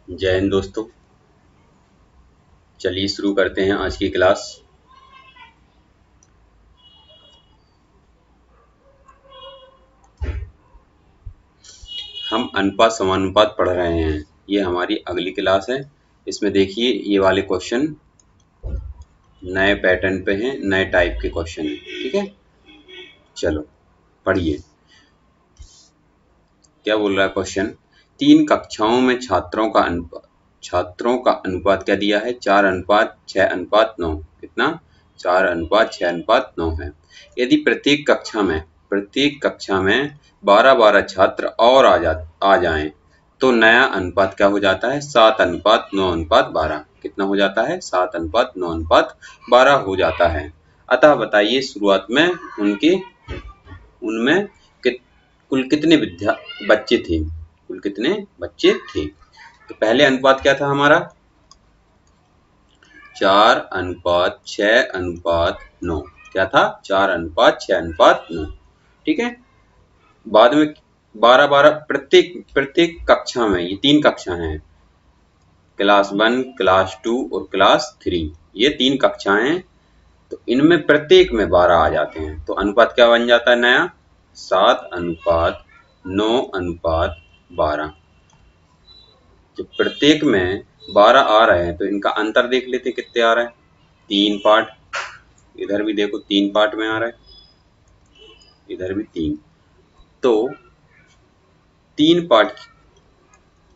जय हिंद दोस्तों। चलिए शुरू करते हैं आज की क्लास। हम अनुपात समानुपात पढ़ रहे हैं। ये हमारी अगली क्लास है। इसमें देखिए ये वाले क्वेश्चन नए पैटर्न पे हैं, नए टाइप के क्वेश्चन हैं। ठीक है, चलो पढ़िए। क्या बोल रहा है क्वेश्चन? 3 कक्षाओं में छात्रों का अनुपात क्या दिया है? 4:6:9। कितना? 4:6:9 है। यदि प्रत्येक कक्षा में 12-12 छात्र और आ जाएं तो नया अनुपात क्या हो जाता है? 7:9:12। कितना हो जाता है? 7:9:12 हो जाता है। अतः बताइए शुरुआत में उनमें कुल कितने बच्चे थे? कुल कितने बच्चे थे? तो पहले अनुपात क्या था हमारा? 4:6:9। क्या था? 4:6:9। ठीक है। बाद में 12-12 प्रत्येक कक्षा में, ये 3 कक्षा हैं, क्लास 1, क्लास 2 और क्लास 3। ये 3 कक्षाएं हैं। तो इनमें प्रत्येक में 12 आ जाते हैं। तो अनुपात क्या बन जाता है नया? 7:9:12। जब प्रत्येक में 12 आ रहे हैं तो इनका अंतर देख लेते कितने आ रहे हैं। 3 पार्ट। इधर भी देखो 3 पार्ट में आ रहा है, इधर भी 3। तो 3 पार्ट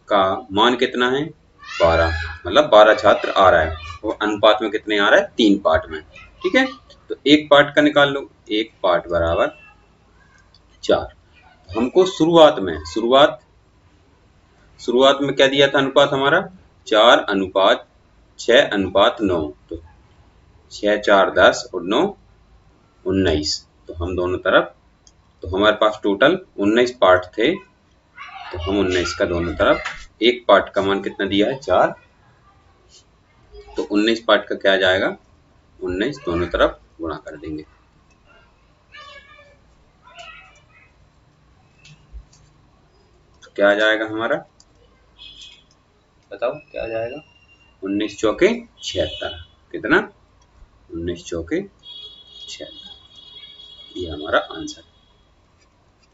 का मान कितना है? 12। मतलब 12 छात्र आ रहा है और अनुपात में कितने आ रहा है? 3 पार्ट में। ठीक है। तो एक पार्ट का निकाल लो। एक पार्ट बराबर 4। हमको शुरुआत में क्या दिया था अनुपात हमारा? 4:6:9। तो 6 4 10 और 9 19। तो हम दोनों तरफ, तो हमारे पास टोटल 19 पार्ट थे। तो हम 19 का दोनों तरफ, एक पार्ट का मान कितना दिया है? 4। तो 19 पार्ट का क्या आ जाएगा? 19 दोनों तरफ गुणा कर देंगे। तो क्या आ जाएगा हमारा? बताओ क्या आ जाएगा? 19 चौके 76। कितना? 19 चौके 76। ये हमारा आंसर।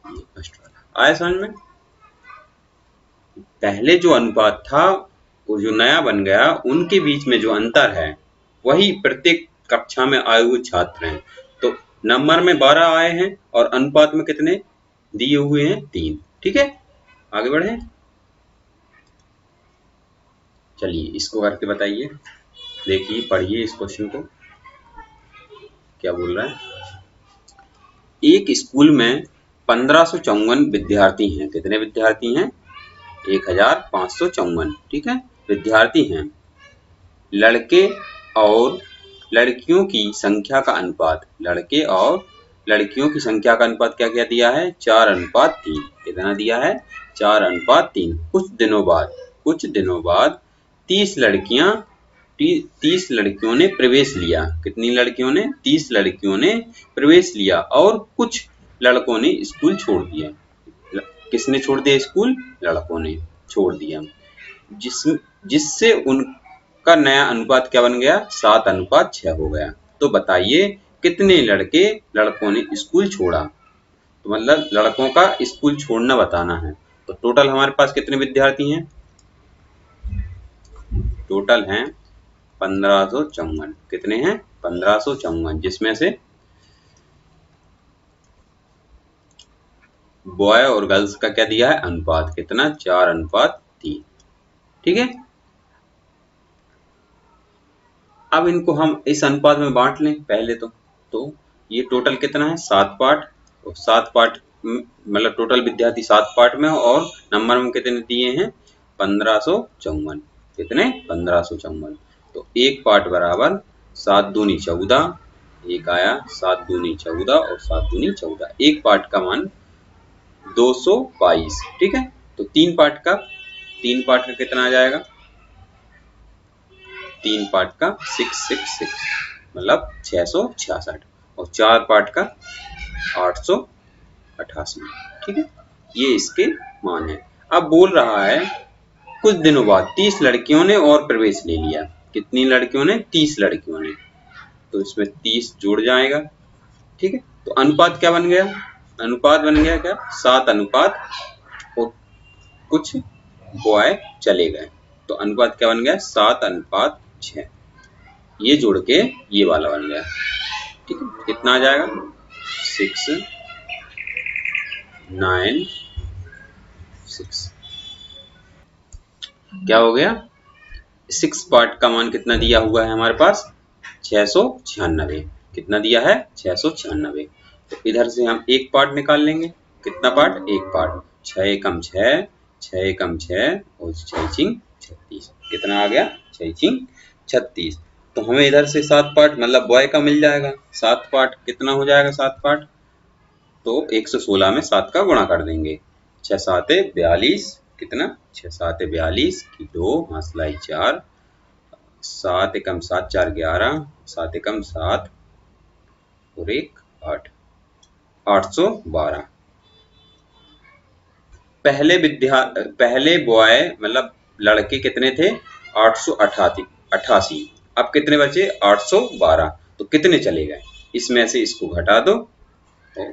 ये फर्स्ट वाला आया समझ में? पहले जो अनुपात था वो जो नया बन गया, उनके बीच में जो अंतर है वही प्रत्येक कक्षा में आए हुए छात्र हैं। तो नंबर में 12 आए हैं और अनुपात में कितने दिए हुए हैं? 3। ठीक है, आगे बढ़े। चलिए इसको करके बताइए। देखिए पढ़िए इस क्वेश्चन को, क्या बोल रहा है। एक स्कूल में 1554 विद्यार्थी हैं। कितने विद्यार्थी हैं? 1554। ठीक है, विद्यार्थी हैं। लड़के और लड़कियों की संख्या का अनुपात, लड़के और लड़कियों की संख्या का अनुपात क्या क्या दिया है? 4:3। कितना दिया है? 4:3। कुछ दिनों बाद 30 लड़कियों ने प्रवेश लिया। कितनी लड़कियों ने? 30 लड़कियों ने प्रवेश लिया और कुछ लड़कों ने स्कूल छोड़ दिया। किसने छोड़ दिया स्कूल? लड़कों ने छोड़ दिया। जिससे उनका नया अनुपात क्या बन गया? 7:6 हो गया। तो बताइए कितने लड़कों ने स्कूल छोड़ा? तो मतलब लड़कों का स्कूल छोड़ना बताना है। तो टोटल हमारे पास कितने विद्यार्थी हैं? टोटल हैं 1554। कितने हैं? 1554। जिसमें से बॉय और गर्ल्स का क्या दिया है अनुपात? कितना? 4:3। ठीक है। अब इनको हम इस अनुपात में बांट लें पहले तो ये टोटल कितना है? 7 पार्ट। तो 7 पार्ट मतलब टोटल विद्यार्थी 7 पार्ट में और नंबर में कितने दिए हैं? 1554। कितने? 1554। तो एक पार्ट बराबर 7 दूनी 14। एक आया 7 दूनी 14 और 7 दूनी 14। एक पार्ट का मान 222। ठीक है। तो तीन पार्ट का कितना आ जाएगा? 3 पार्ट का 666 मतलब 666 और 4 पार्ट का 888। ठीक है, ये इसके मान है। अब बोल रहा है कुछ दिनों बाद 30 लड़कियों ने और प्रवेश ले लिया। कितनी लड़कियों ने? 30 लड़कियों ने। तो इसमें 30 जुड़ जाएगा। ठीक है, तो अनुपात क्या बन गया? अनुपात बन गया क्या? 7 अनुपात और कुछ बॉय चले गए। तो अनुपात क्या बन गया? 7 अनुपात 6। ये जोड़ के ये वाला बन गया। ठीक है, कितना आ जाएगा? 6 9 6। क्या हो गया? 6 पार्ट का मान कितना दिया हुआ है हमारे पास? 696। कितना दिया है? 696। तो इधर से हम एक पार्ट निकाल लेंगे। कितना पार्ट? एक पार्ट। 6 एकम 6, 6 एकम 6 और 6 चिंग 36। कितना आ गया? 6 चिंग 36। तो हमें इधर से 7 पार्ट मतलब बॉय का मिल जाएगा। 7 पार्ट कितना हो जाएगा? 7 पार्ट तो 116 में 7 का गुणा कर देंगे। 6 7 42। कितना? 6 7 42 की 2 हासलाई 4, 7 एकम 7 4 11, 7 एकम 7 और 1 8, 812। पहले बॉय मतलब लड़के कितने थे? 888। अब कितने बचे? 812। तो कितने चले गए? इसमें से इसको घटा दो तो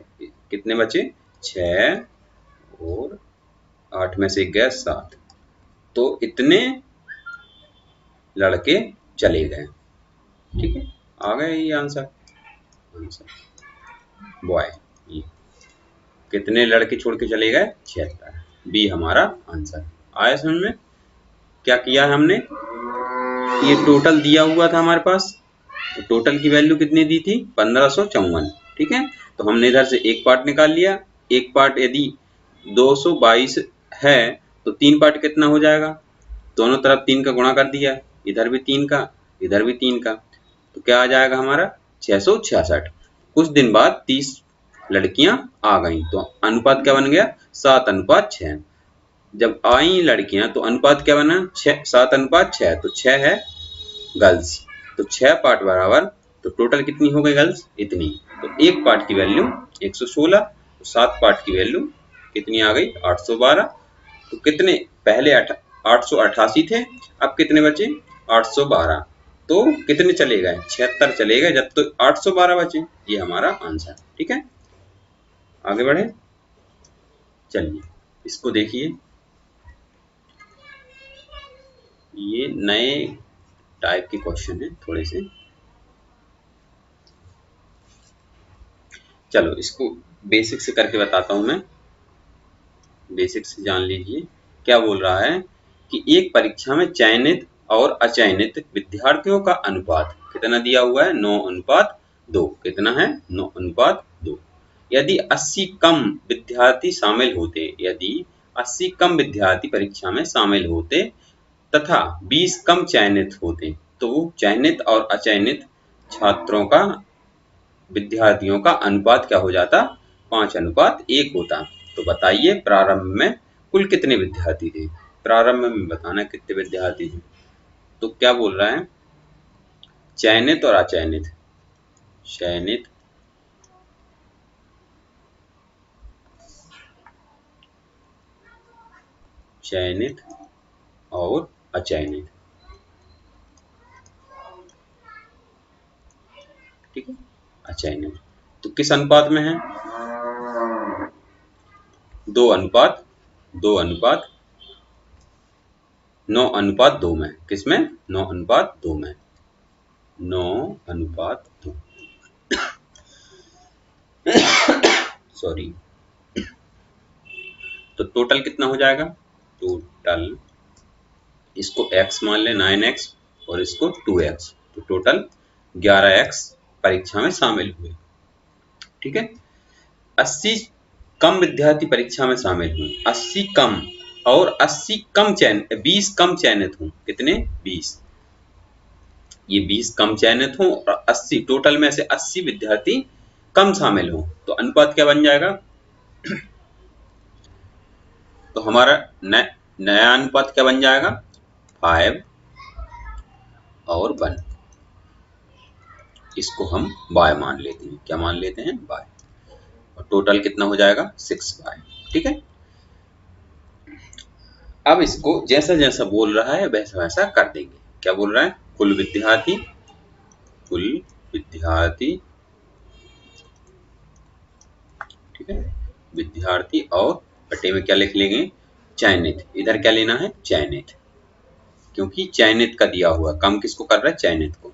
कितने बचे? 6 और 8 में से गए 7। तो इतने लड़के चले गए। ठीक है, आ गए ये आंसर। बॉय ये कितने लड़के छोड़ के चले गए? 76। बी हमारा आंसर। आया समझ में? क्या किया है हमने? ये टोटल दिया हुआ था हमारे पास। तो टोटल की वैल्यू कितनी दी थी? 1554। ठीक है, तो हमने इधर से एक पार्ट निकाल लिया। एक पार्ट यदि 222 है तो 3 पार्ट कितना हो जाएगा? दोनों तरफ 3 का गुणा कर दिया, इधर भी 3 का, इधर भी 3 का। तो क्या आ जाएगा हमारा? 666। कुछ दिन बाद 30 लड़कियां आ गईं तो अनुपात क्या बन गया? 7 अनुपात 6। जब आई लड़कियां तो अनुपात क्या बना? 7 अनुपात 6। तो 6 है गर्ल्स। तो 6 पार्ट बराबर, तो टोटल कितनी हो गई गर्ल्स? इतनी। तो एक पार्ट की वैल्यू 116। तो 7 पार्ट की वैल्यू कितनी आ गई? 812। तो कितने? पहले 888 थे, अब कितने बचे? 812। तो कितने चले गए? 76 चले गए, जब तो 812 बचे। ये हमारा आंसर। ठीक है, आगे बढ़े। चलिए इसको देखिए, ये नए टाइप के क्वेश्चन है थोड़े से। चलो इसको बेसिक से करके बताता हूं मैं। बेसिक से जान लीजिए क्या बोल रहा है कि एक परीक्षा में चयनित और अचयनित विद्यार्थियों का अनुपात कितना दिया हुआ है? 9 अनुपात 2। कितना है? 9 अनुपात 2। यदि 80 कम विद्यार्थी शामिल होते, यदि 80 कम विद्यार्थी परीक्षा में शामिल होते तथा 20 कम चयनित होते तो चयनित और अचयनित छात्रों का विद्यार्थियों का अनुपात क्या हो जाता? 5 अनुपात 1 होता। तो बताइए प्रारंभ में कुल कितने विद्यार्थी थे? प्रारंभ में बताना कितने विद्यार्थी थे। तो क्या बोल रहा है? चयनित और अचयनित, चयनित चयनित और अचयनित। ठीक है, अचयनित तो किस अनुपात में है? 2 अनुपात 2 अनुपात 9 अनुपात 2 में। किसमें? 9 अनुपात 2 में। 9 अनुपात 2। सॉरी। तो टोटल कितना हो जाएगा? टोटल इसको x मान ले 9x और इसको 2x, तो टोटल 11x परीक्षा में शामिल हुए। ठीक है, 80 कम विद्यार्थी परीक्षा में शामिल हुए। 80 कम और 80 कम चयन 20 कम चयनित हूँ। कितने? 20। ये 20 कम चयनित हूँ और 80 टोटल में से 80 विद्यार्थी कम शामिल हो तो अनुपात क्या बन जाएगा? तो हमारा नया अनुपात क्या बन जाएगा? 5 और 1। इसको हम y मान लेते हैं। क्या मान लेते हैं? y। और टोटल कितना हो जाएगा? 6y। ठीक है, अब इसको जैसा जैसा बोल रहा है वैसा वैसा कर देंगे। क्या बोल रहा है? कुल विद्यार्थी, कुल विद्यार्थी, ठीक है, विद्यार्थी और बटे में क्या लिख लेंगे? चयनित। इधर क्या लेना है? चयनित, क्योंकि चयनित का दिया हुआ, कम किसको कर रहा है? चयनित को,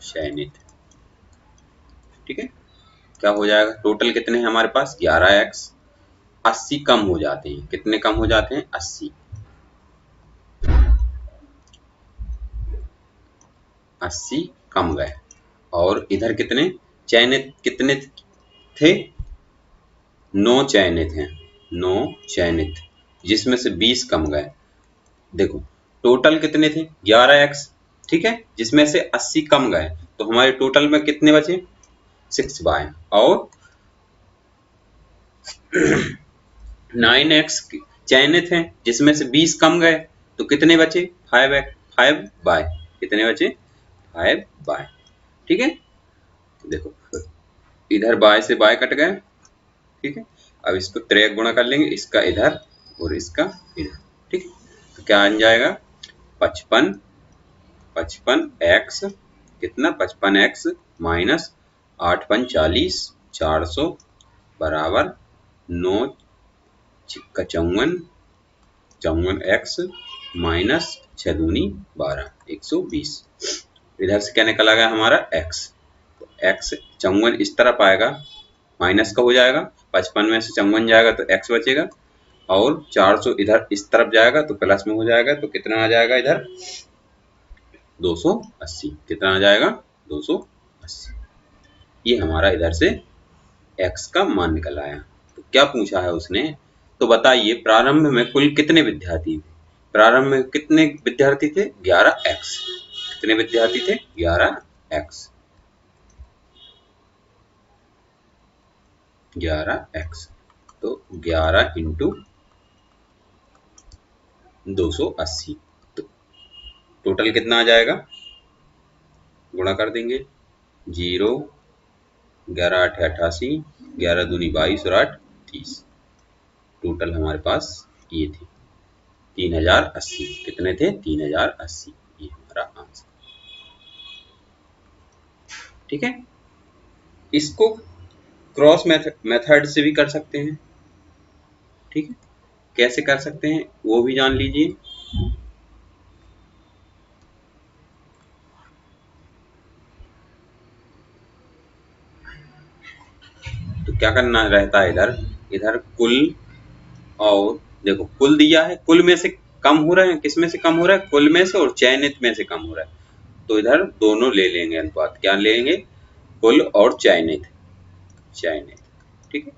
चयनित, ठीक है। क्या हो जाएगा? टोटल कितने हैं हमारे पास? 11x। 80 कम हो जाते हैं, कितने कम हो जाते हैं? 80। 80 कम गए। और इधर कितने चयनित, कितने थे? 9 चयनित हैं, 9 चयनित, जिसमें से 20 कम गए। देखो टोटल कितने थे? 11x, ठीक है, जिसमें से 80 कम गए, तो हमारे टोटल में कितने बचे? 6y। और 9x चयनित हैं, जिसमें से 20 कम गए, तो कितने बचे? 5y। कितने बचे? 5y, ठीक है। देखो इधर y से y कट गए, ठीक है। अब इसको त्रय गुणा कर लेंगे, इसका इधर और इसका इधर, ठीक है। तो क्या आ जाएगा? 55, 55x, कितना? 55x माइनस 8 5 40, 400 बराबर 9 छिक्का 54, 54x माइनस 6 दूनी 12, 120। इधर से क्या निकला गया हमारा? x। तो x 54 इस तरफ आएगा, माइनस का हो जाएगा, 55 में से 54 जाएगा तो x बचेगा, और 400 इधर इस तरफ जाएगा तो प्लस में हो जाएगा, तो कितना आ जाएगा इधर? 280। कितना आ जाएगा? 280। ये हमारा इधर से x का मान निकल आया। तो क्या पूछा है उसने? तो बताइए प्रारंभ में कुल कितने विद्यार्थी थे? प्रारंभ में कितने विद्यार्थी थे? 11x। कितने विद्यार्थी थे? 11x, 11x। तो 11 इंटू 280, तो टोटल कितना आ जाएगा? गुणा कर देंगे, 0, 11 8 88, 11 दूनी 22 और 8 30। टोटल हमारे पास ये थे 3080। कितने थे? 3080। ये हमारा आंसर, ठीक है। इसको क्रॉस मेथड से भी कर सकते हैं, ठीक है। कैसे कर सकते हैं वो भी जान लीजिए। तो क्या करना रहता है? इधर इधर कुल, और देखो कुल दिया है, कुल में से कम हो रहे हैं, किस में से कम हो रहा है? कुल में से और चयनित में से कम हो रहा है, तो इधर दोनों ले लेंगे अनुपात। क्या लेंगे? कुल और चयनित, चयनित, ठीक है।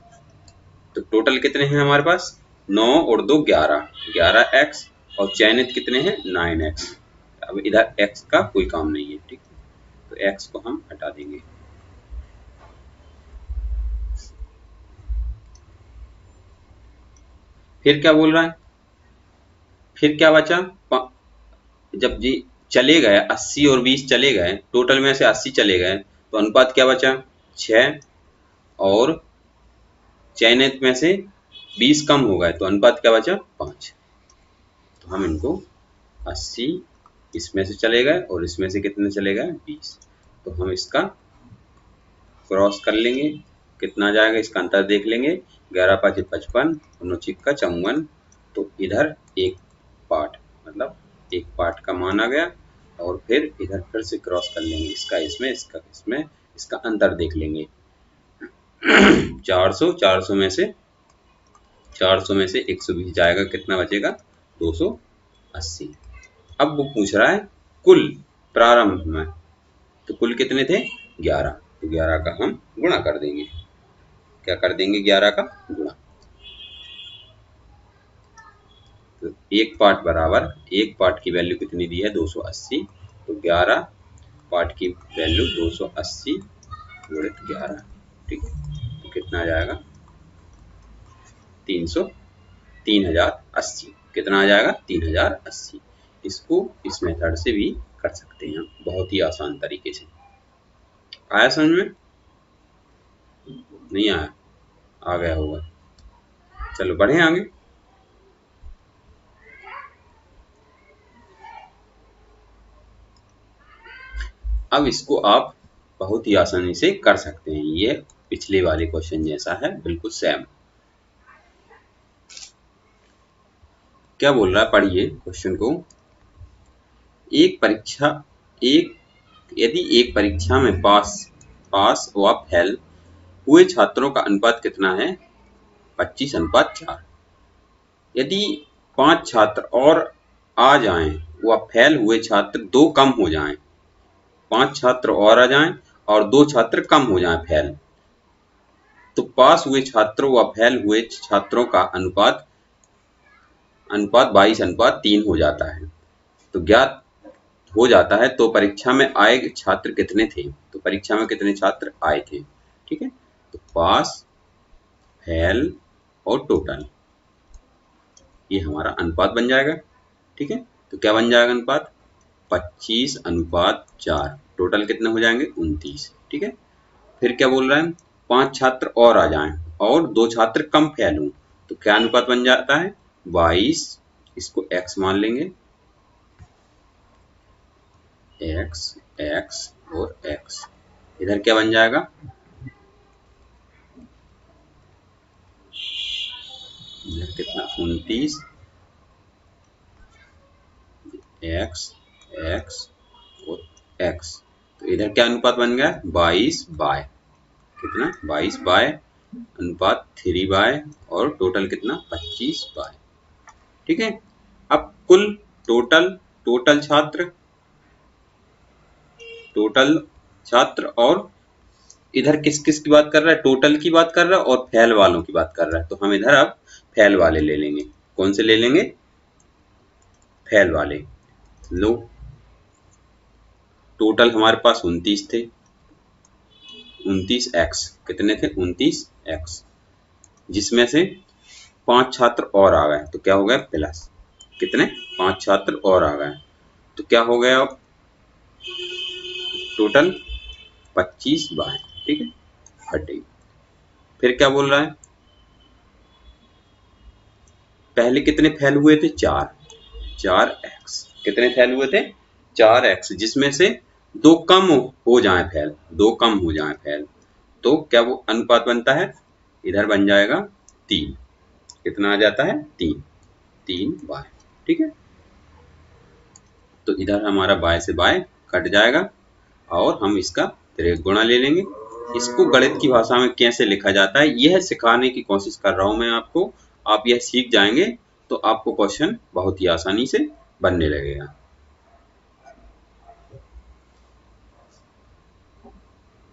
तो टोटल कितने हैं हमारे पास? 9 और 2 11, 11x, और चयनित कितने हैं? 9x। अब इधर x का कोई काम नहीं है, ठीक है, तो x को हम हटा देंगे। फिर क्या बोल रहा है? फिर क्या बचा? जब जी चले गए 80 और 20 चले गए, टोटल में से 80 चले गए, तो अनुपात क्या बचा? 6, और चयनित में से 20 कम हो गए, तो अनुपात क्या बचा? 5। तो हम इनको 80 इसमें से चले गए और इसमें से कितने चले गए? 20। तो हम इसका क्रॉस कर लेंगे, कितना जाएगा इसका अंतर देख लेंगे, 11 5 55, 9 छिक्का 54। तो इधर एक पार्ट, मतलब एक पार्ट का मान आ गया, और फिर इधर फिर से क्रॉस कर लेंगे, इसका इसमें, इसका इसमें, इसका अंतर देख लेंगे। 400, 400 में से 120 जाएगा, कितना बचेगा? 280। अब वो पूछ रहा है कुल प्रारंभ में, तो कुल कितने थे? 11। तो 11 का हम गुणा कर देंगे। क्या कर देंगे? 11 का गुणा। तो एक पार्ट बराबर, एक पार्ट की वैल्यू कितनी दी है? 280। तो 11 पार्ट की वैल्यू 280 गुणित 11, ठीक है। तो कितना आ जाएगा? 3080। कितना आ जाएगा? 3080। इसको इस मेथड से भी कर सकते हैं, बहुत ही आसान तरीके से। आया समझ में? नहीं आया? आ गया होगा। चलो बढ़े आगे। अब इसको आप बहुत ही आसानी से कर सकते हैं। ये पिछले वाले क्वेश्चन जैसा है, बिल्कुल सेम। क्या बोल रहा है, पढ़िए क्वेश्चन को। एक यदि एक परीक्षा में पास व फेल हुए छात्रों का अनुपात कितना है? 25:4। यदि 5 छात्र और आ जाएं व फेल हुए छात्र 2 कम हो जाएं, 5 छात्र और आ जाएं और 2 छात्र कम हो जाएं फेल, तो पास हुए छात्रों व फेल हुए छात्रों का अनुपात 22:3 हो जाता है। तो ज्ञात हो जाता है तो परीक्षा में आए छात्र कितने थे? तो परीक्षा में कितने छात्र आए थे? ठीक है, तो पास, फेल और टोटल, ये हमारा अनुपात बन जाएगा। ठीक है, तो क्या बन जाएगा अनुपात? 25:4। टोटल कितने हो जाएंगे? 29। ठीक है, फिर क्या बोल रहा है? 5 छात्र और आ जाएं और 2 छात्र कम फेल हों, तो क्या अनुपात बन जाता है? 22, इसको x मान लेंगे, x, x और x। इधर क्या बन जाएगा? इधर कितना? 29, x, x और x। तो इधर क्या अनुपात बन गया? 22 बाय कितना? 22 बाय अनुपात 3 बाय और टोटल कितना? 25 बाय। ठीक है, अब कुल टोटल छात्र और इधर किस किस की बात कर रहा है? टोटल की बात कर रहा है और फेल वालों की बात कर रहा है। तो हम इधर अब फेल वाले ले लेंगे। कौन से ले लेंगे? फेल वाले। लो, टोटल हमारे पास 29 थे, 29x। कितने थे? 29x, जिसमें से 5 छात्र और आ गए, तो क्या हो गया? प्लस कितने? 5 छात्र और आ गए, तो क्या हो गया? टोटल 25 बाय, ठीक है, हटे। फिर क्या बोल रहा है? पहले कितने फेल हुए थे? 4x। कितने फेल हुए थे? 4x, जिसमें से 2 कम हो जाए फेल, 2 कम हो जाए फेल, तो क्या वो अनुपात बनता है? इधर बन जाएगा 3। कितना आ जाता है? 3 बाय। ठीक है, तो इधर हमारा बाय से बाय कट जाएगा और हम इसका त्रिक गुणा ले लेंगे। इसको गणित की भाषा में कैसे लिखा जाता है यह सिखाने की कोशिश कर रहा हूं मैं आपको। आप यह सीख जाएंगे तो आपको क्वेश्चन बहुत ही आसानी से बनने लगेगा।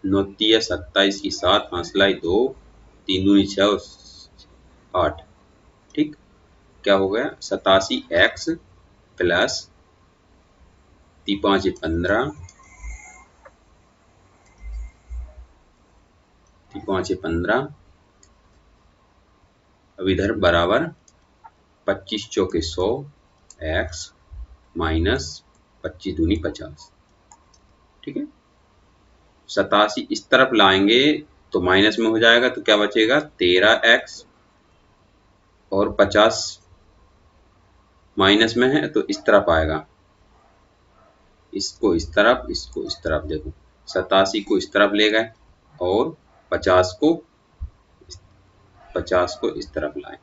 9 तिया 27 की 7, 5 लाई 2, 3 दूनी 6, 8। ठीक, क्या हो गया? 87x plus 5 15, 5 15। अब इधर बराबर 25 चौके 100 x माइनस 25 दूनी 50। ठीक है, 87 इस तरफ लाएंगे तो माइनस में हो जाएगा, तो क्या बचेगा? 13x और 50 माइनस में है तो इस तरफ आएगा, इसको इस तरफ, इसको इस तरफ। देखो 87 को इस तरफ ले गए और 50 को इस तरफ लाए।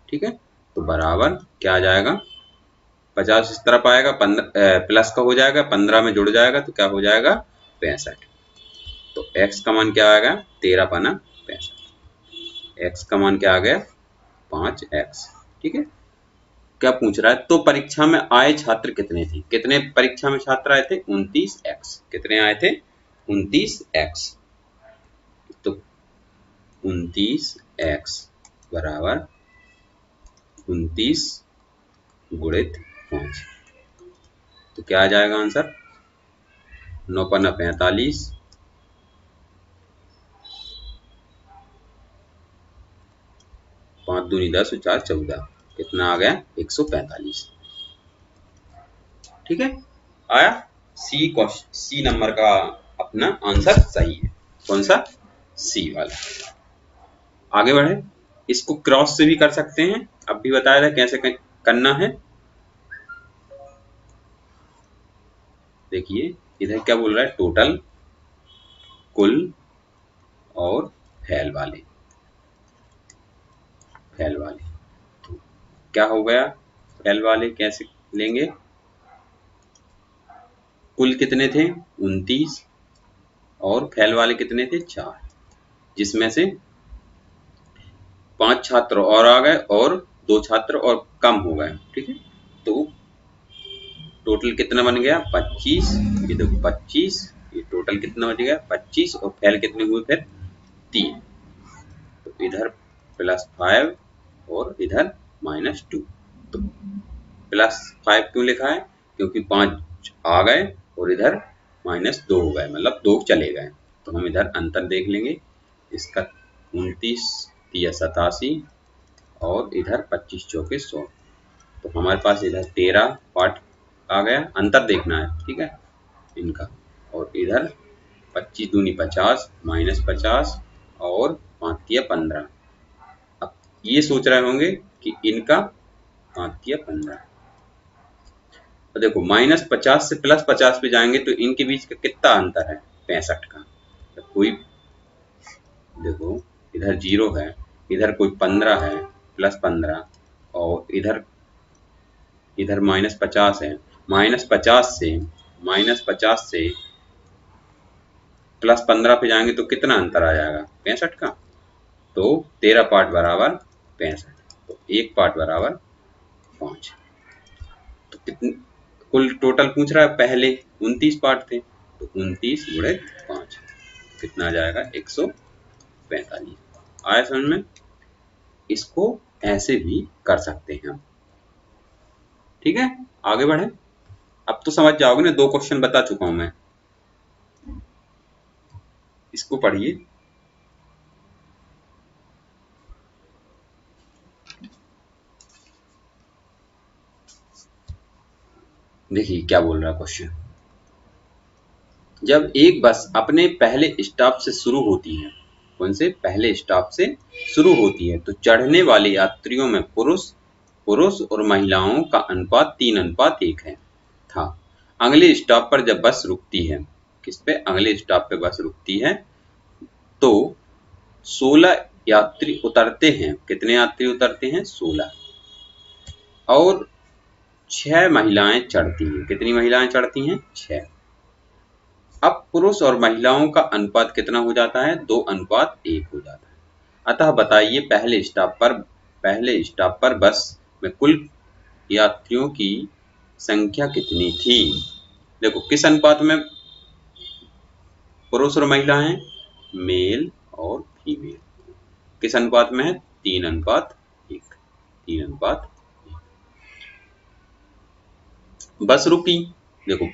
ठीक है, तो बराबर क्या आ जाएगा? 50 इस तरफ आएगा, प्लस का हो जाएगा, 15 में जुड़ जाएगा तो क्या हो जाएगा? 65। तो x का मान क्या आएगा? 13 पाना 65। x का मान क्या आ गया? 5x। ठीक है, क्या पूछ रहा है? तो परीक्षा में आए छात्र कितने थे? कितने परीक्षा में छात्र आए थे? 29x। कितने आए थे? 29x। तो 29x बराबर 29 गुणित 5, तो क्या आ जाएगा आंसर? 9 पन्ना 45, 5 दूनी 10 और 4 14। कितना आ गया? 145। ठीक है, आया? सी नंबर का अपना आंसर सही है। कौन सा? सी वाला। आगे बढ़े, इसको क्रॉस से भी कर सकते हैं, अब भी बताया था कैसे करना है। देखिए इधर क्या बोल रहा है, टोटल, कुल और फैल वाले, फैल वाले। तो क्या हो गया, फैल वाले कैसे लेंगे, कुल कितने थे 29 और फैल वाले कितने थे 4, जिसमें से 5 छात्र और आ गए और 2 छात्र और कम हो गए, ठीक है। तो टोटल कितना बन गया 25, ये देखो 25, ये टोटल कितना बन गया 25 और फैल कितने हुए फिर 3। तो इधर +5 और इधर -2। तो +5 क्यों लिखा है, क्योंकि 5 आ गए और इधर -2 हो गए, मतलब 2 चले गए। तो हम इधर अंतर देख लेंगे, इसका 29 3 87 और इधर 25 चौके 100। तो हमारे पास इधर 13 पार्ट आ गया, अंतर देखना है, ठीक है इनका। और इधर 25 दूनी 50 -50 और 5 15। अब ये सोच रहे होंगे कि इनका 5 15, तो देखो -50 से +50 पे जाएंगे तो इनके बीच का कितना अंतर है 65 का। तो कोई देखो इधर 0 है, इधर कोई 15 है +15 और इधर -50 है। -50 से +15 पे जाएंगे तो कितना अंतर आ जाएगा 65 का। तो 13 पार्ट बराबर 65, तो 1 पार्ट बराबर 5। तो कितने कुल टोटल पूछ रहा है, पहले 29 पार्ट थे तो 29 गुणे 5 कितना आ जाएगा 145। आया समझ में। इसको ऐसे भी कर सकते हैं हम, ठीक है। आगे बढ़े, अब तो समझ जाओगे ना, 2 क्वेश्चन बता चुका हूं मैं। इसको पढ़िए, देखिए क्या बोल रहा है क्वेश्चन। जब एक बस अपने पहले स्टॉप से शुरू होती है, कौन से पहले स्टॉप से शुरू होती है, तो चढ़ने वाले यात्रियों में पुरुष और महिलाओं का अनुपात 3:1 है था। अगले स्टॉप पर जब बस रुकती है, किस पे, अगले स्टॉप पे बस रुकती है, तो 16 यात्री उतरते हैं। कितने यात्री उतरते हैं 16 और 6 महिलाएं चढ़ती हैं। कितनी महिलाएं चढ़ती हैं 6। अब पुरुष और महिलाओं का अनुपात कितना हो जाता है 2:1 हो जाता है। अतः बताइए पहले स्टॉप पर बस में कुल यात्रियों की संख्या कितनी थी। देखो किस अनुपात में पुरुष और महिला हैं, मेल और फीमेल। किस अनुपात में है 3:1। 3:1। बस रुकी, देखो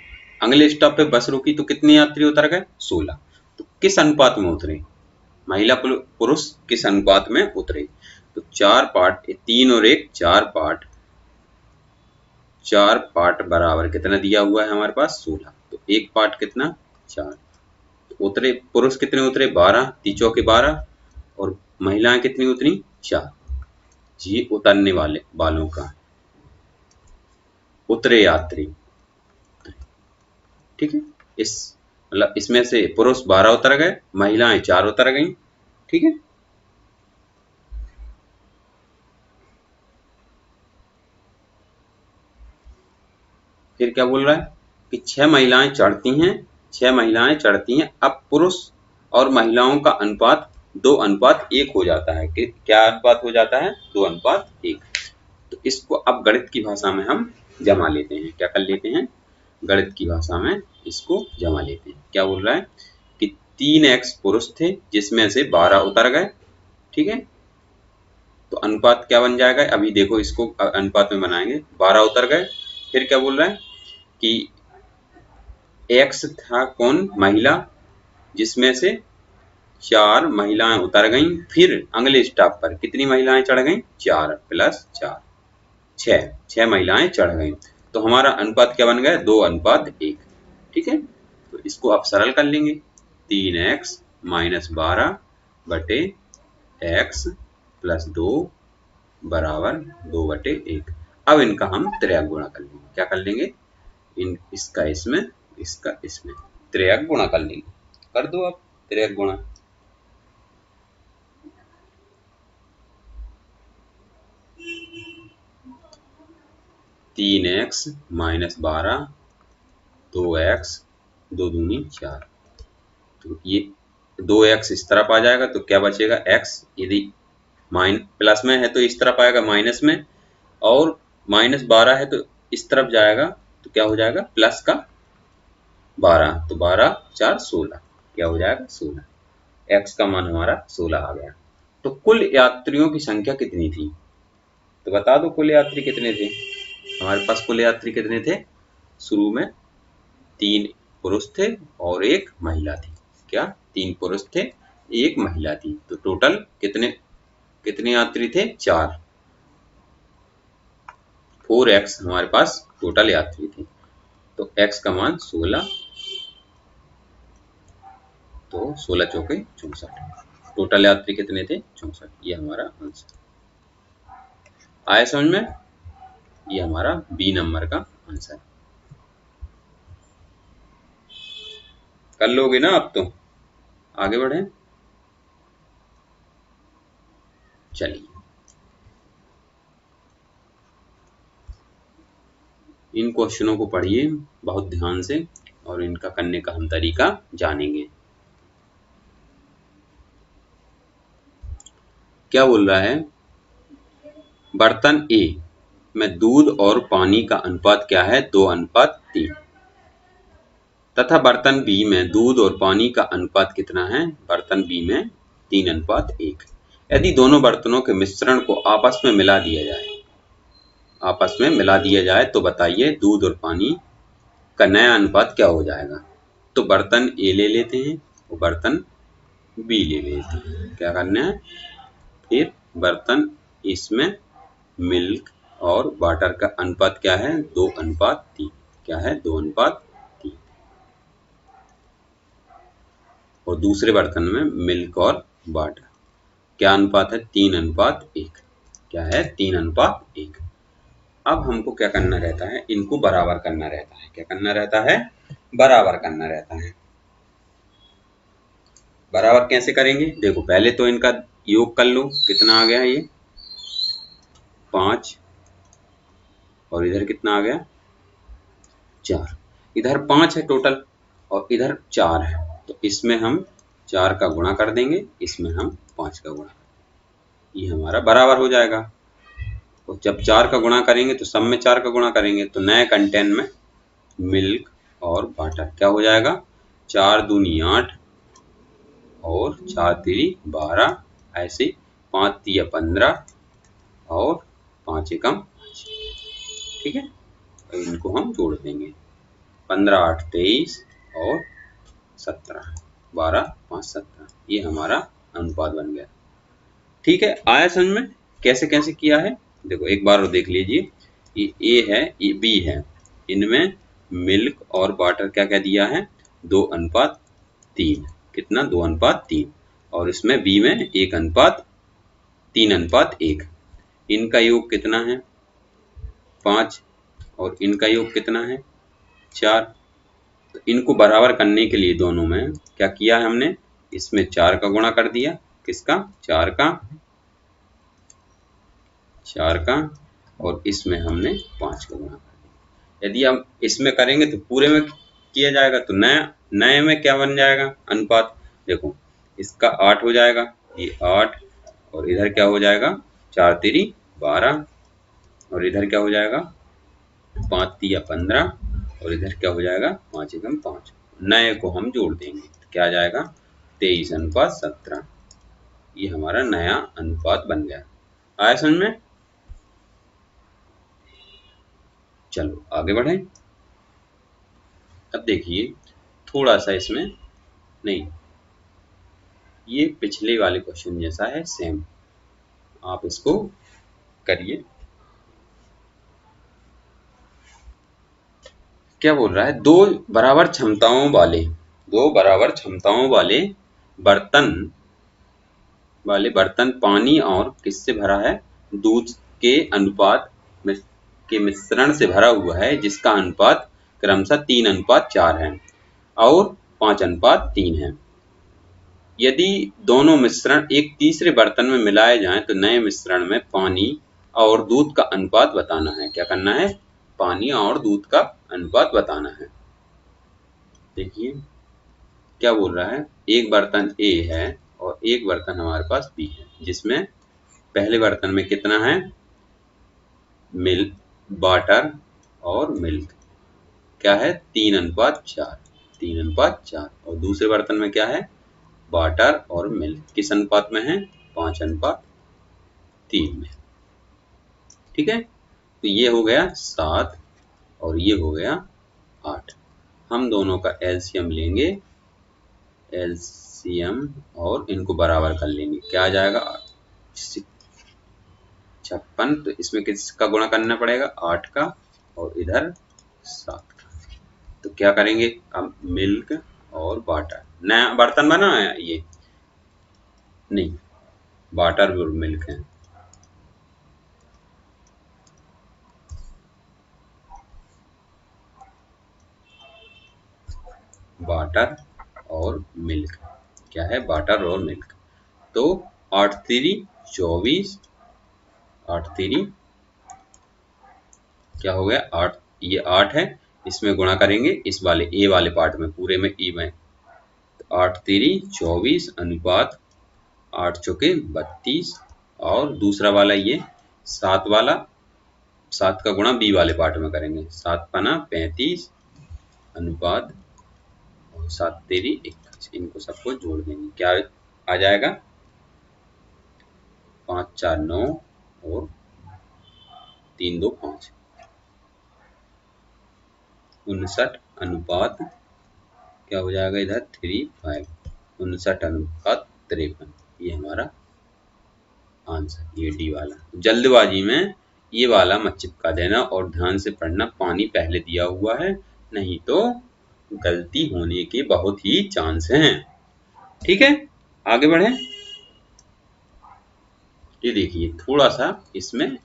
अगले स्टॉप पे बस रुकी तो कितने यात्री उतर गए 16। तो किस अनुपात में उतरे, महिला पुरुष किस अनुपात में उतरे। तो 4 पार्ट, 3 और 1 4 पार्ट, 4 पार्ट बराबर कितना दिया हुआ है हमारे पास 16। तो 1 पार्ट कितना 4। तो उतरे पुरुष कितने उतरे 12, 3 चौके 12 और महिलाएं कितनी उतरी 4। ये उतरने वालों का उतरे यात्री, ठीक है। इस मतलब इसमें से पुरुष 12 उतर गए, महिलाएं 4 उतर गई, ठीक है। फिर क्या बोल रहा है कि 6 महिलाएं चढ़ती हैं, 6 महिलाएं चढ़ती हैं। अब पुरुष और महिलाओं का अनुपात 2:1 हो जाता है। कि क्या अनुपात हो जाता है 2:1। तो इसको अब गणित की भाषा में हम जमा लेते हैं। क्या कर लेते हैं, गणित की भाषा में इसको जमा लेते हैं। क्या बोल रहा है कि 3x पुरुष थे जिसमें से 12 उतर गए, ठीक है। तो अनुपात क्या बन जाएगा, अभी देखो इसको अनुपात में बनाएंगे। 12 उतर गए, फिर क्या बोल रहा है कि x था कौन, महिला, जिसमें से 4 महिलाएं उतर गईं। फिर अगले स्टॉप पर कितनी महिलाएं चढ़ गईं 4 + 4, 6 महिलाएं चढ़ गईं। तो हमारा अनुपात क्या बन गया 2:1, ठीक है। तो इसको आप सरल कर लेंगे, 3x - 12 बटे x + 2 बराबर 2/1। अब इनका हम त्रियाक गुणा कर लेंगे। क्या कर लेंगे, इसका इसमें इसका इसमें त्रियक गुणा कर लेंगे। कर दो आप त्रियक गुणा। 3x माइनस 12, 2x, 2 दूनी 4। तो ये 2x इस तरफ आ जाएगा तो क्या बचेगा x, यदि प्लस में है तो इस तरफ आएगा माइनस में, और माइनस 12 है तो इस तरफ जाएगा तो क्या हो जाएगा प्लस का 12, तो 12 4 16, क्या हो जाएगा 16। x का मान हमारा 16 आ गया। तो कुल यात्रियों की संख्या कितनी थी, तो बता दो कुल यात्री कितने थे। हमारे पास कुल यात्री कितने थे, शुरू में 3 पुरुष थे और 1 महिला थी। क्या 3 पुरुष थे 1 महिला थी, तो टोटल कितने यात्री थे 4। 4x हमारे पास टोटल यात्री थे, तो x का मान 16, तो 16 चौके 64। टोटल यात्री कितने थे 64, ये हमारा आंसर आया समझ में। ये हमारा बी नंबर का आंसर। कर लोगे ना अब, तो आगे बढ़े। चलिए इन क्वेश्चनों को पढ़िए बहुत ध्यान से और इनका करने का हम तरीका जानेंगे। क्या बोल रहा है, बर्तन ए में दूध और पानी का अनुपात क्या है 2:3, तथा बर्तन बी में दूध और पानी का अनुपात कितना है, बर्तन बी में 3:1। यदि दोनों बर्तनों के मिश्रण को आपस में मिला दिया जाए तो बताइए दूध और पानी का नया अनुपात क्या हो जाएगा। तो बर्तन ए ले लेते हैं और बर्तन बी ले लेते हैं। क्या करना है, फिर बर्तन इसमें मिल्क और वाटर का अनुपात क्या है 2:3। क्या है 2:3। और दूसरे बर्तन में मिल्क और वाटर क्या अनुपात है 3:1। क्या है 3:1। अब हमको क्या करना रहता है, इनको बराबर करना रहता है। क्या करना रहता है, बराबर करना रहता है। बराबर कैसे करेंगे, देखो पहले तो इनका योग कर लो, कितना आ गया ये 5, और इधर कितना आ गया 4। इधर 5 है टोटल और इधर 4 है, तो इसमें हम 4 का गुणा कर देंगे, इसमें हम 5 का गुणा, ये हमारा बराबर हो जाएगा। और जब 4 का गुणा करेंगे तो सब में 4 का गुणा करेंगे, तो नए कंटेंट में मिल्क और वाटर क्या हो जाएगा 4 दूनी 8 और 4 तीनी 12, ऐसे 5 तिया 15 और 5 एकम 5। ठीक है, इनको हम जोड़ देंगे 15 8 23 और 17, 12 5 17, ये हमारा अनुपात बन गया। ठीक है, आया समझ में कैसे कैसे किया है। देखो एक बार देख लीजिए, ये ए है ये बी है, इनमें मिल्क और वाटर क्या क्या दिया है 2:3। कितना 2:3, और इसमें बी में 3:1। इनका योग कितना है 5 और इनका योग कितना है 4। तो इनको बराबर करने के लिए दोनों में क्या किया है हमने, इसमें 4 का गुणा कर दिया, किसका 4 का, और इसमें हमने 5 का गुणा कर दिया। यदि हम इसमें करेंगे तो पूरे में किया जाएगा, तो नए में क्या बन जाएगा अनुपात, देखो इसका 8 हो जाएगा, ये 8, और इधर क्या हो जाएगा 4 तिरी 12, और इधर क्या हो जाएगा 5 तिया 15, और इधर क्या हो जाएगा 5 एकम 5। नए को हम जोड़ देंगे तो क्या आ जाएगा 23:17, ये हमारा नया अनुपात बन गया। आया समझ में। चलो आगे बढ़ें। अब देखिए थोड़ा सा इसमें नहीं, ये पिछले वाले क्वेश्चन जैसा है सेम, आप इसको करिए। क्या बोल रहा है, दो बराबर क्षमताओं वाले बर्तन पानी और किससे भरा है, दूध के अनुपात में के मिश्रण से भरा हुआ है, जिसका अनुपात क्रमशः 3:4 है और 5:3 है। यदि दोनों मिश्रण एक तीसरे बर्तन में मिलाए जाएं तो नए मिश्रण में पानी और दूध का अनुपात बताना है। क्या करना है? पानी और दूध का अनुपात बताना है। देखिए क्या बोल रहा है, एक बर्तन ए है और एक बर्तन हमारे पास बी है, जिसमें पहले बर्तन में कितना है? मिल्क, वाटर और मिल्क। क्या है? 3:4, 3:4। और दूसरे बर्तन में क्या है? वाटर और मिल्क। किस अनुपात में है? 5:3 में। ठीक है, तो ये हो गया 7 और ये हो गया 8। हम दोनों का एलसीएम लेंगे, एलसीएम, और इनको बराबर कर लेंगे। क्या आ जाएगा? 56। तो इसमें किसका गुणा करना पड़ेगा? 8 का, और इधर 7 का। तो क्या करेंगे अब? मिल्क और वाटर। नया बर्तन बना है ये? नहीं, वाटर और मिल्क है। वाटर और मिल्क। क्या है? वाटर और मिल्क। तो 8 3 24, 8 3 क्या हो गया? 8, ये 8 है, इसमें गुणा करेंगे इस वाले ए वाले पार्ट में, पूरे में ई में। तो 8 3 24 अनुपात 8 चौके 32, और दूसरा वाला ये 7 वाला, 7 का गुणा बी वाले पार्ट में करेंगे। 7 पना 35 अनुपात, और 7 तेरी 21। इनको सबको जोड़ देंगे। क्या आ जाएगा? 5 4 9 और 3 2 5, 59 अनुपात क्या हो जाएगा? इधर 3 5, 59 अनुपात 53। ये हमारा आंसर, ये डी वाला। जल्दबाजी में ये वाला मत चिपका देना और ध्यान से पढ़ना। पानी पहले दिया हुआ है, नहीं तो गलती होने के बहुत ही चांस हैं। ठीक है, आगे बढ़े। ये देखिए थोड़ा सा इसमें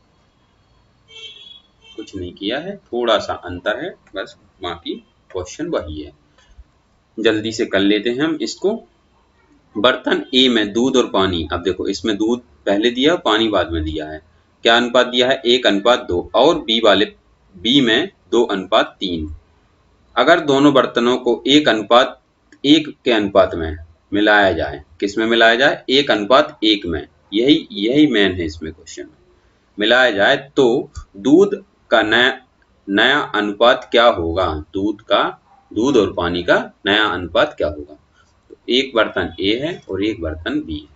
कुछ नहीं किया है, थोड़ा सा अंतर है बस, बाकी क्वेश्चन वही है। जल्दी से कर लेते हैं हम इसको। बर्तन ए में दूध और पानी। अब देखो इसमें दूध पहले दिया, पानी बाद में दिया है। क्या अनुपात दिया है? 1:2। और बी में 2:3। अगर दोनों बर्तनों को 1:1 के अनुपात में मिलाया जाए, किस में मिलाया जाए? 1:1 में। यही मेन है इसमें क्वेश्चन में। मिलाया जाए तो दूध का नया अनुपात क्या होगा? दूध और पानी का नया अनुपात क्या होगा? तो एक बर्तन ए है और एक बर्तन बी है।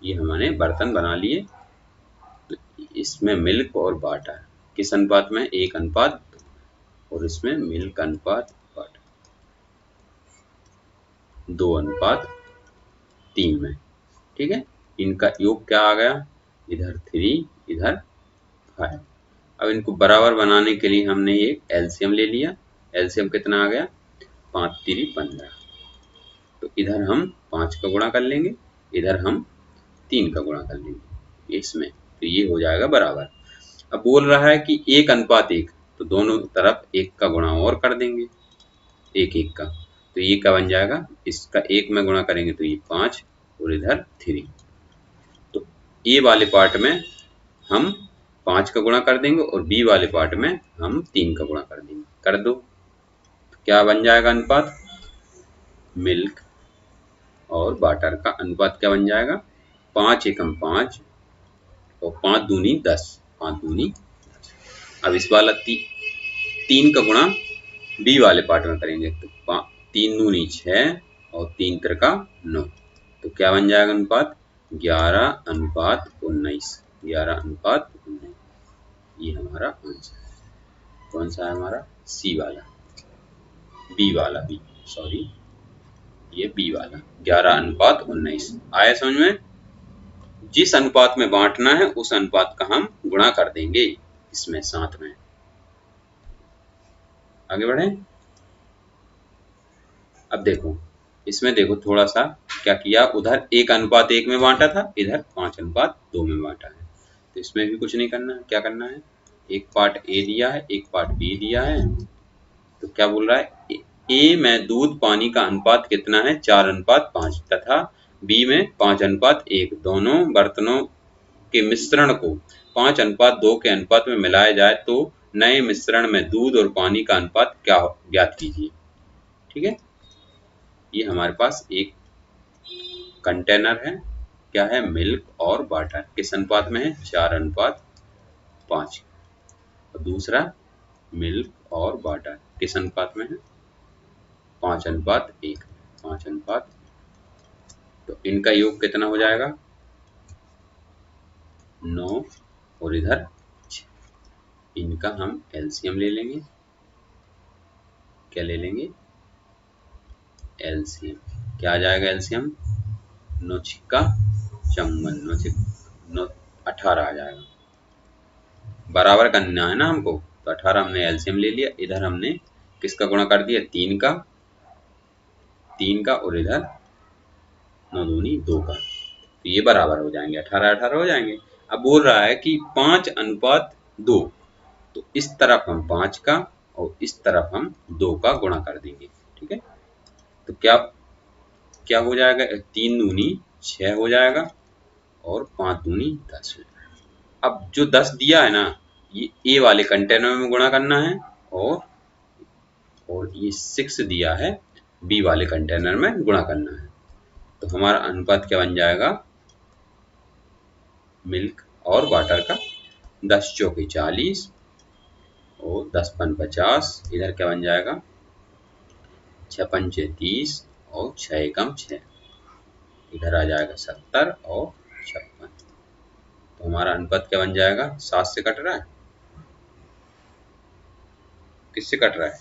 ये हमने बर्तन बना लिए। तो इसमें मिल्क और वाटर किस अनुपात में? 1:2। और इसमें मिल्क अनुपात वाटर 2:3 में। ठीक है, इनका योग क्या आ गया? इधर 3, इधर 5। अब इनको बराबर बनाने के लिए हमने एक एलसीएम ले लिया। एलसीएम कितना आ गया? 5 3 15। तो इधर हम 5 का गुणा कर लेंगे, इधर हम 3 का गुणा कर लेंगे इसमें, तो ये हो जाएगा बराबर। अब बोल रहा है कि 1:1, तो दोनों तरफ 1 का गुणा और कर देंगे, 1 1 का। तो ये क्या बन जाएगा? इसका 1 में गुणा करेंगे तो ये 5 और इधर 3। तो ए वाले पार्ट में हम 5 का गुणा कर देंगे और बी वाले पार्ट में हम 3 का गुणा कर देंगे। कर दो, तो क्या बन जाएगा अनुपात? मिल्क और वाटर का अनुपात क्या बन जाएगा? 5 एकम 5 और 5 दूनी 10, 5 दूनी 10। अब इस वाला 3 का गुणा बी वाले पार्ट में करेंगे तो 3 दूनी 6 और 3 त्रिका 9। तो क्या बन जाएगा अनुपात? 11:19, 11:19। ये हमारा आंसर है। कौन सा है हमारा? सी वाला, बी, सॉरी, ये बी वाला 11:19। आया समझ में? जिस अनुपात में बांटना है उस अनुपात का हम गुणा कर देंगे इसमें साथ में। आगे बढ़े। अब देखो इसमें, देखो थोड़ा सा क्या किया, उधर 1:1 में बांटा था, इधर 5:2 में बांटा है। तो इसमें भी कुछ नहीं करना है। क्या करना है? एक पार्ट ए दिया है, एक पार्ट बी दिया है, तो क्या बोल रहा है, ए में दूध पानी का अनुपात कितना है, 4:5 तथा बी में 5:1। दोनों बर्तनों के मिश्रण को 5:2 के अनुपात में मिलाया जाए तो नए मिश्रण में दूध और पानी का अनुपात क्या ज्ञात कीजिए। ठीक है, ये हमारे पास एक कंटेनर है, क्या है, मिल्क और वाटर, किस अनुपात में है, 4:5। और दूसरा मिल्क और वाटर किस अनुपात में है, 5:1। 5:, तो इनका योग कितना हो जाएगा, 9 और इधर 6। इनका हम एलसीएम ले लेंगे, क्या ले लेंगे, एलसीएम। क्या आ जाएगा एलसीएम, 9 छिक्का 54, 9 18 आ जाएगा। बराबर करना है ना हमको, तो 18 हमने एलसीएम ले लिया। इधर हमने किसका गुणा कर दिया, 3 का और इधर 9 दूनी 2 का, तो ये बराबर हो जाएंगे, 18 हो जाएंगे। अब बोल रहा है कि 5:2, तो इस तरफ हम 5 का और इस तरफ हम 2 का गुणा कर देंगे। ठीक है, तो क्या क्या हो जाएगा, 3 दूनी 6 हो जाएगा और 5 दूनी 10 हो जाएगा। अब जो 10 दिया है ना, ये ए वाले कंटेनर में गुणा करना है, और ये 6 दिया है बी वाले कंटेनर में गुणा करना है। तो हमारा अनुपात क्या बन जाएगा, मिल्क और वाटर का 10 चौके 40 और 10 पन 50। इधर क्या बन जाएगा, 6 पंचे 30 और 6 एकम 6। इधर आ जाएगा 70 और 56। तो हमारा अनुपात क्या बन जाएगा, 7 से कट रहा है, किससे कट रहा है,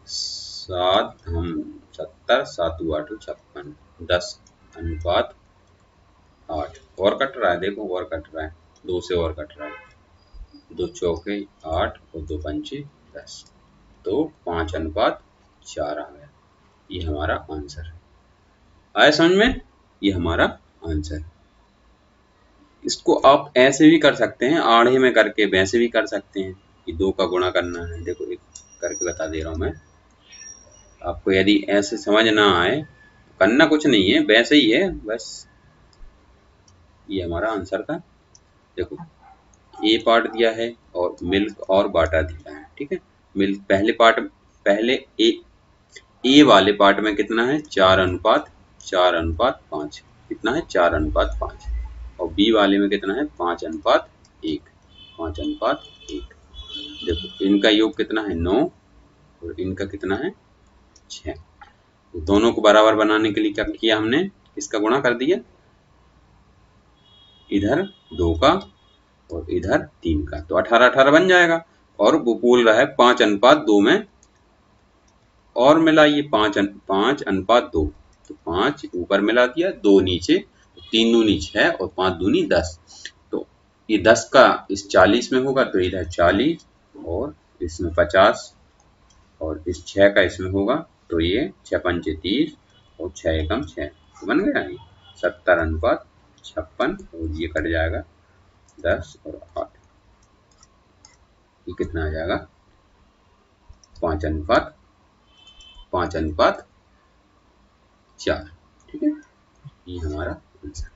7 हम 70, 7 8 56, 10:8 और कट रहा है, देखो और कट रहा है, 2 से और कट रहा है, 2 चौके 8 और 2 पंचे 10, तो 5:4 आ गया। ये हमारा आंसर है, आया समझ में, ये हमारा आंसर। इसको आप ऐसे भी कर सकते हैं, आड़े में करके वैसे भी कर सकते हैं कि 2 का गुणा करना है। देखो एक करके बता दे रहा हूं मैं आपको, यदि ऐसे समझ ना आए तो करना कुछ नहीं है, वैसे ही है बस। ये हमारा आंसर था। देखो ए पार्ट दिया है और मिल्क और वाटर दिया है। ठीक है, मिल्क पहले ए वाले पार्ट में कितना है, 4:5। कितना है, 4:5। और बी वाले में कितना है, 5:1। 5:1। देखो इनका योग कितना है, 9 और इनका कितना है, 6। तो दोनों को बराबर बनाने के लिए क्या किया हमने, इसका गुणा कर दिया, इधर 2 का और इधर 3 का, तो 18 बन जाएगा। और वो बोल रहा है 5:2 में और मिलाइए, 5:2, तो 5 ऊपर मिला दिया, 2 नीचे, 3 दूनी 6 और 5 दूनी 10। तो ये 10 का इस 40 में होगा, तो इधर 40 और इसमें 50 और इस 6 का इसमें होगा, तो ये 6 पंचे 30 और 6 एकम 6, तो बन गया ये 70:56। और ये कट जाएगा 10 और 8, ये कितना आ जाएगा, 5:4। ठीक है, ये हमारा आंसर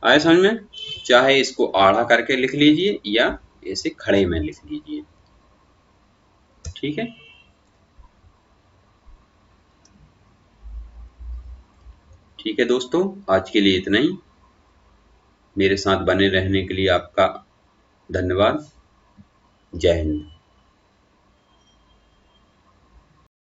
आया समझ में। चाहे इसको आड़ा करके लिख लीजिए या ऐसे खड़े में लिख लीजिए। ठीक है, ठीक है दोस्तों, आज के लिए इतना ही। मेरे साथ बने रहने के लिए आपका धन्यवाद। जय हिंद।